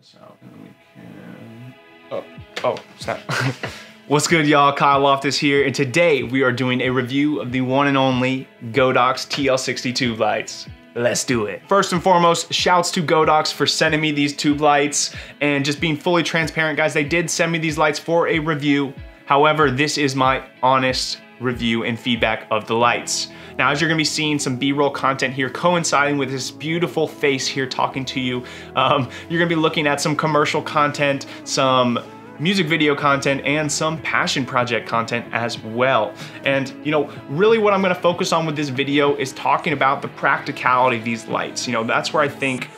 this out and then we can, oh, snap. What's good, y'all? Kyle Loftus here, and today we are doing a review of the one and only Godox TL-60 tube lights. Let's do it. First and foremost, shouts to Godox for sending me these tube lights, and just being fully transparent, guys, they did send me these lights for a review. However, this is my honest review and feedback of the lights. Now, as you're gonna be seeing some B-roll content here coinciding with this beautiful face here talking to you, you're gonna be looking at some commercial content, some music video content, and some passion project content as well. And really what I'm gonna focus on with this video is talking about the practicality of these lights. That's where I think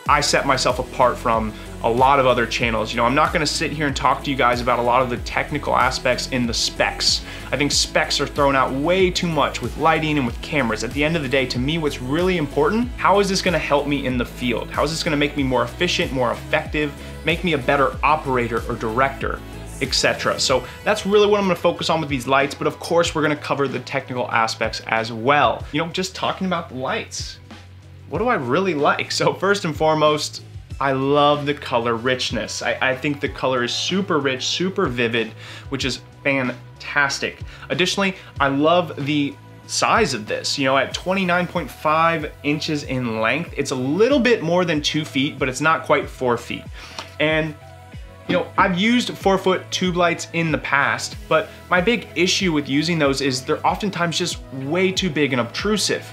I set myself apart from a lot of other channels. I'm not gonna sit here and talk to you guys about a lot of the technical aspects in the specs. I think specs are thrown out way too much with lighting and with cameras. At the end of the day, to me, what's really important, how is this gonna help me in the field? How is this gonna make me more efficient, more effective, make me a better operator or director, etc. So that's really what I'm gonna focus on with these lights, but of course we're gonna cover the technical aspects as well. Just talking about the lights, what do I really like? So first and foremost, I love the color richness. I think the color is super rich, super vivid, which is fantastic. Additionally, I love the size of this. At 29.5 inches in length, it's a little bit more than 2 feet, but it's not quite 4 feet. And I've used 4-foot tube lights in the past, but my big issue with using those is they're oftentimes just way too big and obtrusive.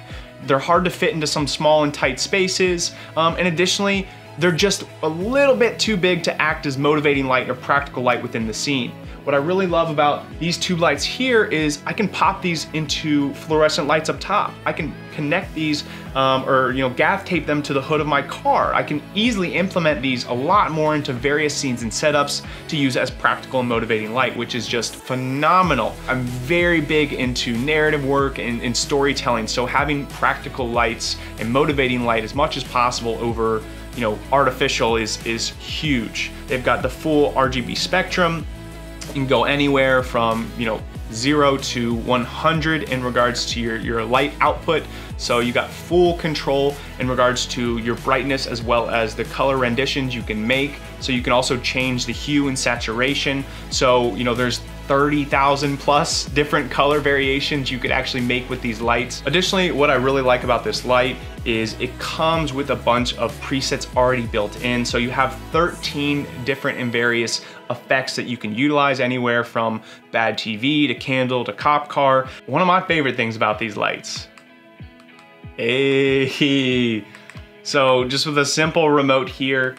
They're hard to fit into some small and tight spaces, and additionally, they're just a little bit too big to act as motivating light or practical light within the scene. What I really love about these tube lights here is I can pop these into fluorescent lights up top. I can connect these or gaff tape them to the hood of my car. I can easily implement these a lot more into various scenes and setups to use as practical and motivating light, which is just phenomenal. I'm very big into narrative work and storytelling, so having practical lights and motivating light as much as possible over artificial is huge. They've got the full RGB spectrum. You can go anywhere from 0 to 100 in regards to your light output. So you got full control in regards to your brightness as well as the color renditions you can make. So you can also change the hue and saturation. So there's 30,000 plus different color variations you could actually make with these lights. Additionally, what I really like about this light is it comes with a bunch of presets already built in. So you have 13 different and various effects that you can utilize, anywhere from bad TV to candle to cop car. One of my favorite things about these lights, so just with a simple remote here,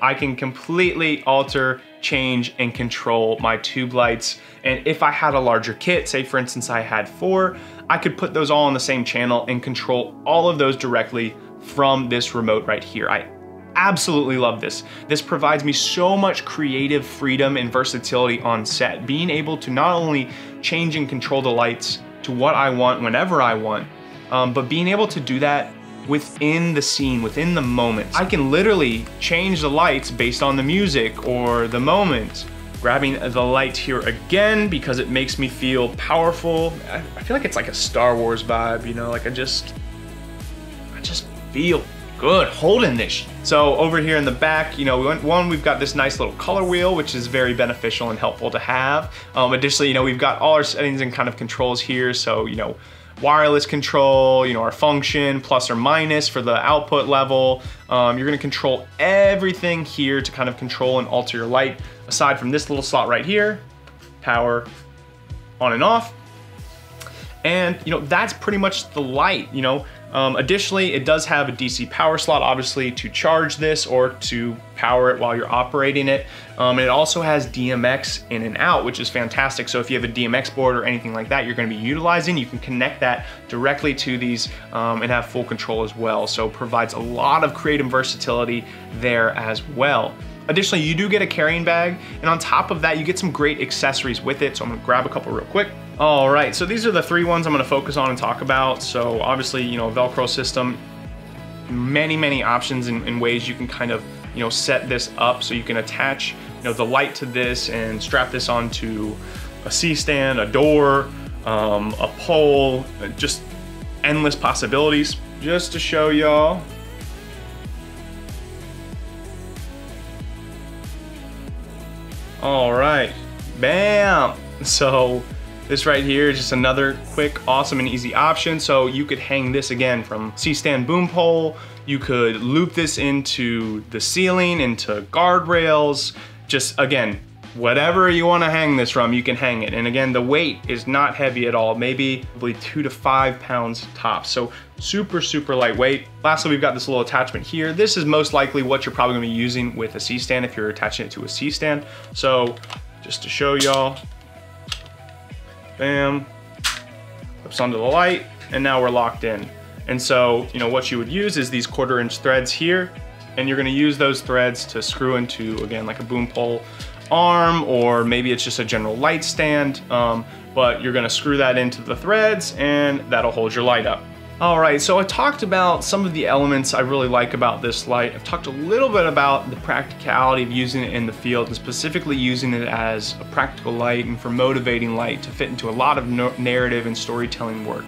I can completely alter, change, and control my tube lights. And if I had a larger kit, say for instance I had 4, I could put those all on the same channel and control all of those directly from this remote right here. I absolutely love this. This provides me so much creative freedom and versatility on set. Being able to not only change and control the lights to what I want whenever I want, but being able to do that within the scene, within the moment. I can literally change the lights based on the music or the moment. Grabbing the light here again because it makes me feel powerful. I feel like it's like a Star Wars vibe, like I just feel good holding this. So over here in the back, we've got this nice little color wheel, which is very beneficial and helpful to have. Additionally, we've got all our settings and kind of controls here. So, wireless control, our function, plus or minus for the output level. You're gonna control everything here to kind of control and alter your light, aside from this little slot right here, power on and off. And that's pretty much the light. Additionally, it does have a DC power slot, obviously, to charge this or to power it while you're operating it. And it also has DMX in and out, which is fantastic. So if you have a DMX board or anything like that you're gonna be utilizing, you can connect that directly to these and have full control as well. So it provides a lot of creative versatility there as well. Additionally, you do get a carrying bag, and on top of that, you get some great accessories with it. So I'm gonna grab a couple real quick. All right, so these are the 3 ones I'm gonna focus on and talk about. So obviously, Velcro system, many options and ways you can kind of, set this up so you can attach, the light to this and strap this onto a C-stand, a door, a pole, just endless possibilities. Just to show y'all, All right, bam. So this right here is just another quick, awesome, and easy option. So you could hang this again from C-stand boom pole. You could loop this into the ceiling, into guardrails. Just again, whatever you want to hang this from, you can hang it. And again, the weight is not heavy at all, maybe 2 to 5 pounds tops. So super, super lightweight. Lastly, we've got this little attachment here. This is most likely what you're probably gonna be using with a C-stand if you're attaching it to a C-stand. So just to show y'all, bam, clips onto the light, and now we're locked in. And so, you know, what you would use is these 1/4-inch threads here, and you're gonna use those threads to screw into, again, like a boom pole arm, or maybe it's just a general light stand, but you're gonna screw that into the threads and that'll hold your light up. All right, so I talked about some of the elements I really like about this light. I've talked a little bit about the practicality of using it in the field, and specifically using it as a practical light and for motivating light to fit into a lot of narrative and storytelling work.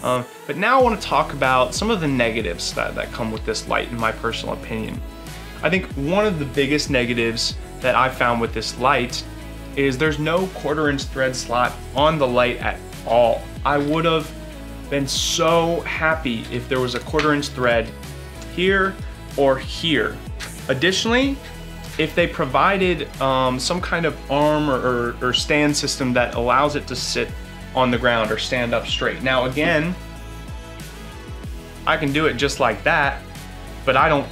But now I want to talk about some of the negatives that come with this light, in my personal opinion. I think one of the biggest negatives that I found with this light is there's no 1/4-inch thread slot on the light at all. I would have been so happy if there was a 1/4-inch thread here or here. Additionally, if they provided some kind of arm or stand system that allows it to sit on the ground or stand up straight. Now again, I can do it just like that, but I don't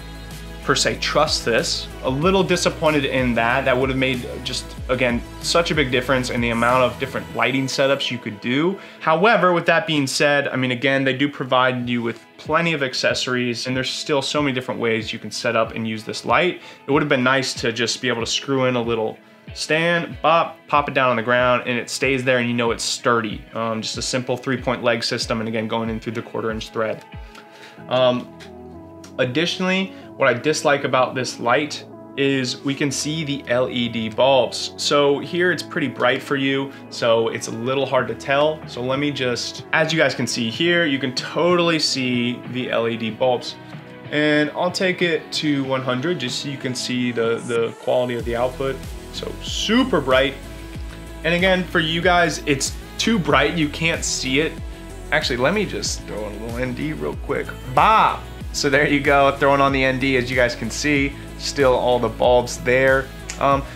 per se trust this. A little disappointed in that. That would have made just, again, such a big difference in the amount of different lighting setups you could do. However, with that being said, I mean, again, they do provide you with plenty of accessories, and there's still so many different ways you can set up and use this light. It would have been nice to just be able to screw in a little stand, pop it down on the ground, and it stays there and you know it's sturdy. Just a simple 3-point leg system, and again, going in through the 1/4-inch thread. Additionally, what I dislike about this light is we can see the LED bulbs. So here it's pretty bright for you, so it's a little hard to tell. So let me just, as you guys can see here, you can totally see the LED bulbs. And I'll take it to 100 just so you can see the quality of the output. So super bright. And again, for you guys, it's too bright, you can't see it. Actually, let me just throw in a little ND real quick. Bah! So there you go, throwing on the ND, as you guys can see, still all the bulbs there.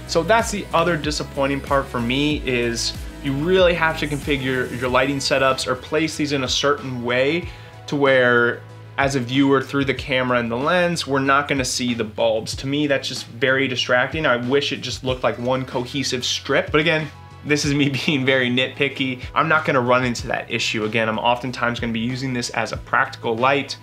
So that's the other disappointing part for me, is you really have to configure your lighting setups or place these in a certain way to where, as a viewer through the camera and the lens, we're not gonna see the bulbs. To me, that's just very distracting. I wish it just looked like one cohesive strip. But again, this is me being very nitpicky. I'm not gonna run into that issue. Again, I'm oftentimes gonna be using this as a practical light.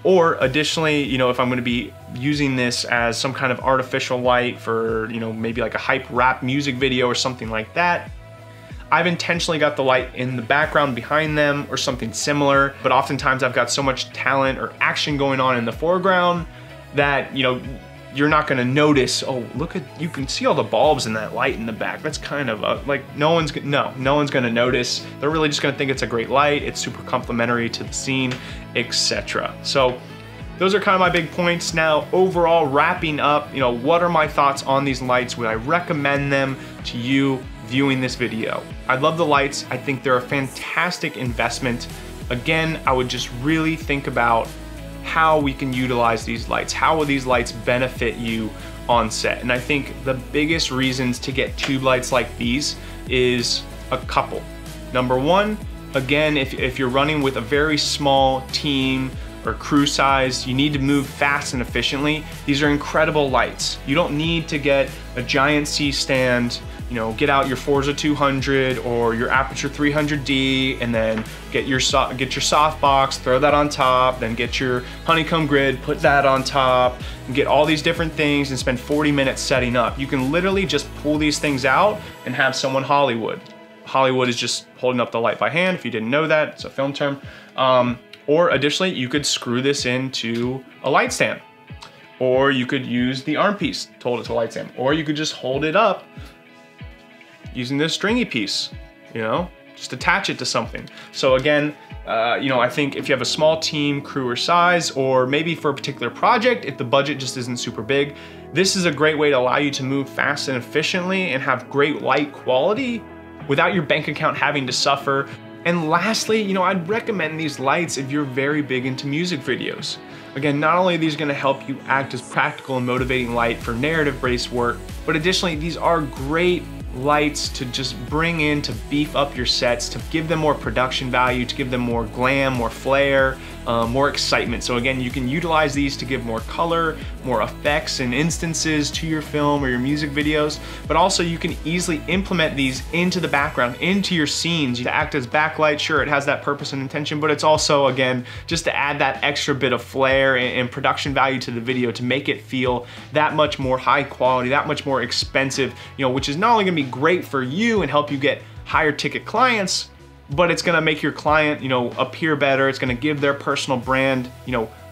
Or additionally, you know, if I'm gonna be using this as some kind of artificial light for, you know, maybe like a hype rap music video or something like that, I've intentionally got the light in the background behind them or something similar, but oftentimes I've got so much talent or action going on in the foreground that, you know, you're not gonna notice, oh, look at, you can see all the bulbs in that light in the back. That's kind of like, no one's gonna notice. They're really just gonna think it's a great light, it's super complementary to the scene, etc. So those are kind of my big points. Now, overall, wrapping up, you know, what are my thoughts on these lights? Would I recommend them to you viewing this video? I love the lights. I think they're a fantastic investment. Again, I would just really think about how we can utilize these lights. How will these lights benefit you on set? And I think the biggest reasons to get tube lights like these is a couple. Number one, again, if you're running with a very small team or crew size, you need to move fast and efficiently. These are incredible lights. You don't need to get a giant C-stand, you know, get out your Forza 200 or your Aperture 300D, and then get your softbox, throw that on top, then get your honeycomb grid, put that on top, and get all these different things and spend 40 minutes setting up. You can literally just pull these things out and have someone Hollywood. Hollywood is just holding up the light by hand. If you didn't know that, it's a film term. Or additionally, you could screw this into a light stand, or you could use the arm piece to hold it to a light stand, or you could just hold it up using this stringy piece, you know, just attach it to something. So again, you know, I think if you have a small team, crew or size, or maybe for a particular project, if the budget just isn't super big, This is a great way to allow you to move fast and efficiently and have great light quality without your bank account having to suffer. And lastly, I'd recommend these lights if you're very big into music videos. Again, not only are these gonna help you act as practical and motivating light for narrative-based work, but additionally, these are great lights to just bring in to beef up your sets, to give them more production value, to give them more glam, more flair, more excitement. So again, you can utilize these to give more color, more effects and instances to your film or your music videos, but also you can easily implement these into the background, into your scenes to act as backlight. Sure, it has that purpose and intention, but it's also, again, just to add that extra bit of flair and production value to the video to make it feel that much more high quality, that much more expensive, which is not only gonna be great for you and help you get higher ticket clients, but it's gonna make your client, appear better. It's gonna give their personal brand,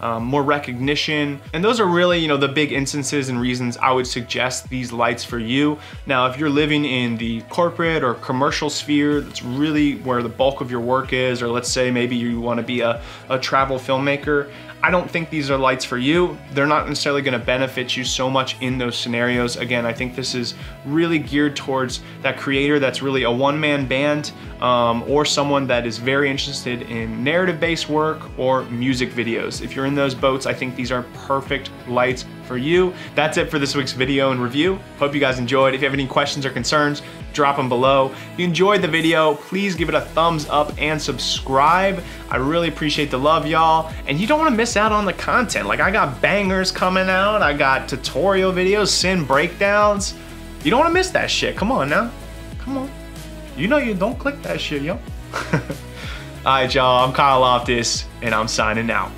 more recognition. And those are really, the big instances and reasons I would suggest these lights for you. Now, if you're living in the corporate or commercial sphere, that's really where the bulk of your work is, or let's say maybe you wanna be a travel filmmaker, I don't think these are lights for you. They're not necessarily gonna benefit you so much in those scenarios. Again, I think this is really geared towards that creator that's really a one-man band, or someone that is very interested in narrative-based work or music videos. If you're in those boats, I think these are perfect lights for you. That's it for this week's video and review. Hope you guys enjoyed. If you have any questions or concerns, drop them below. If you enjoyed the video, please give it a thumbs up and subscribe. I really appreciate the love, y'all. And you don't wanna miss out on the content. Like, I got bangers coming out. I got tutorial videos, scene breakdowns. You don't wanna miss that shit. Come on now, come on. You don't click that shit, yo. All right, y'all, I'm Kyle Loftus, and I'm signing out.